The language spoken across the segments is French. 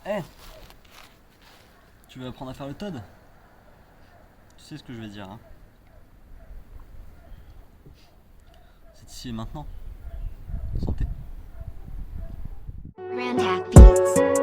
Eh, tu veux apprendre à faire le Todd? Tu sais ce que je vais dire, hein? C'est ici et maintenant. Santé. Grand Hack Beats.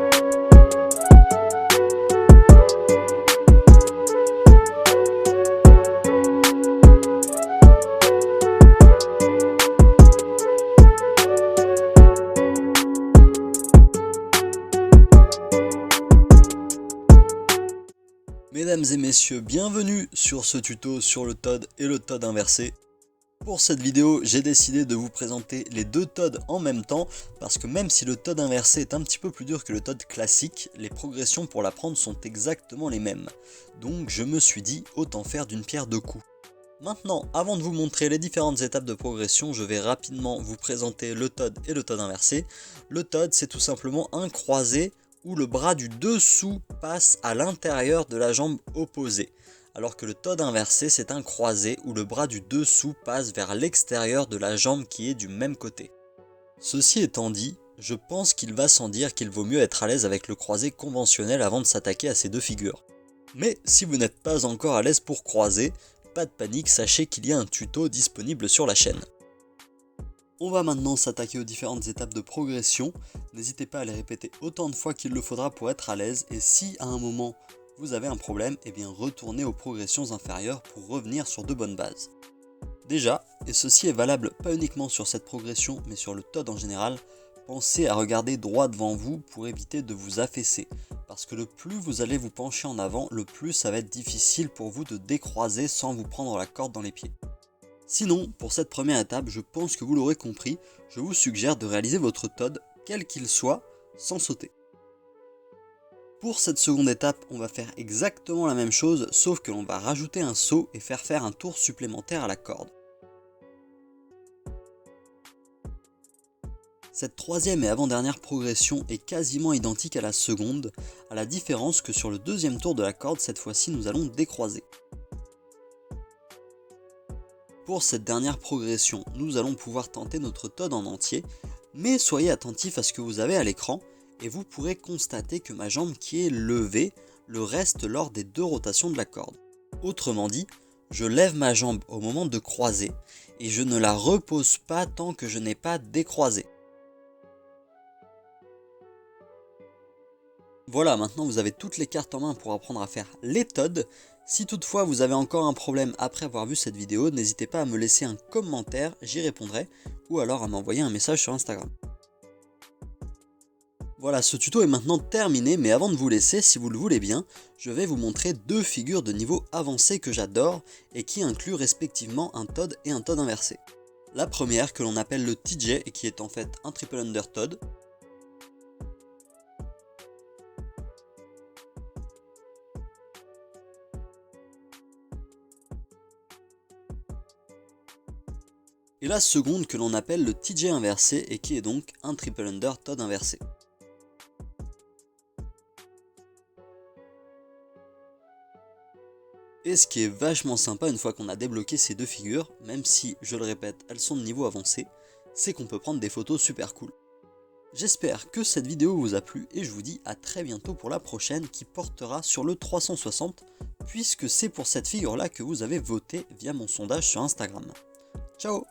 Mesdames et messieurs, bienvenue sur ce tuto sur le Todd et le Todd inversé. Pour cette vidéo, j'ai décidé de vous présenter les deux Todd en même temps parce que même si le Todd inversé est un petit peu plus dur que le Todd classique, les progressions pour l'apprendre sont exactement les mêmes. Donc je me suis dit, autant faire d'une pierre deux coups. Maintenant, avant de vous montrer les différentes étapes de progression, je vais rapidement vous présenter le Todd et le Todd inversé. Le Todd, c'est tout simplement un croisé où le bras du dessous passe à l'intérieur de la jambe opposée. Alors que le Todd inversé, c'est un croisé où le bras du dessous passe vers l'extérieur de la jambe qui est du même côté. Ceci étant dit, je pense qu'il va sans dire qu'il vaut mieux être à l'aise avec le croisé conventionnel avant de s'attaquer à ces deux figures. Mais si vous n'êtes pas encore à l'aise pour croiser, pas de panique, sachez qu'il y a un tuto disponible sur la chaîne. On va maintenant s'attaquer aux différentes étapes de progression. N'hésitez pas à les répéter autant de fois qu'il le faudra pour être à l'aise. Et si à un moment vous avez un problème, eh bien retournez aux progressions inférieures pour revenir sur de bonnes bases. Déjà, et ceci est valable pas uniquement sur cette progression mais sur le Todd en général, pensez à regarder droit devant vous pour éviter de vous affaisser. Parce que le plus vous allez vous pencher en avant, le plus ça va être difficile pour vous de décroiser sans vous prendre la corde dans les pieds. Sinon, pour cette première étape, je pense que vous l'aurez compris, je vous suggère de réaliser votre Todd, quel qu'il soit, sans sauter. Pour cette seconde étape, on va faire exactement la même chose, sauf que l'on va rajouter un saut et faire un tour supplémentaire à la corde. Cette troisième et avant-dernière progression est quasiment identique à la seconde, à la différence que sur le deuxième tour de la corde, cette fois-ci nous allons décroiser. Pour cette dernière progression, nous allons pouvoir tenter notre Todd en entier, mais soyez attentifs à ce que vous avez à l'écran et vous pourrez constater que ma jambe qui est levée le reste lors des deux rotations de la corde. Autrement dit, je lève ma jambe au moment de croiser et je ne la repose pas tant que je n'ai pas décroisé. Voilà, maintenant vous avez toutes les cartes en main pour apprendre à faire les Todd. Si toutefois vous avez encore un problème après avoir vu cette vidéo, n'hésitez pas à me laisser un commentaire, j'y répondrai, ou alors à m'envoyer un message sur Instagram. Voilà, ce tuto est maintenant terminé, mais avant de vous laisser, si vous le voulez bien, je vais vous montrer deux figures de niveau avancé que j'adore et qui incluent respectivement un Todd et un Todd inversé. La première que l'on appelle le TJ et qui est en fait un triple under Todd. Et la seconde que l'on appelle le TJ inversé et qui est donc un triple under Todd inversé. Et ce qui est vachement sympa une fois qu'on a débloqué ces deux figures, même si, je le répète, elles sont de niveau avancé, c'est qu'on peut prendre des photos super cool. J'espère que cette vidéo vous a plu et je vous dis à très bientôt pour la prochaine qui portera sur le 360 puisque c'est pour cette figure là que vous avez voté via mon sondage sur Instagram. Ciao!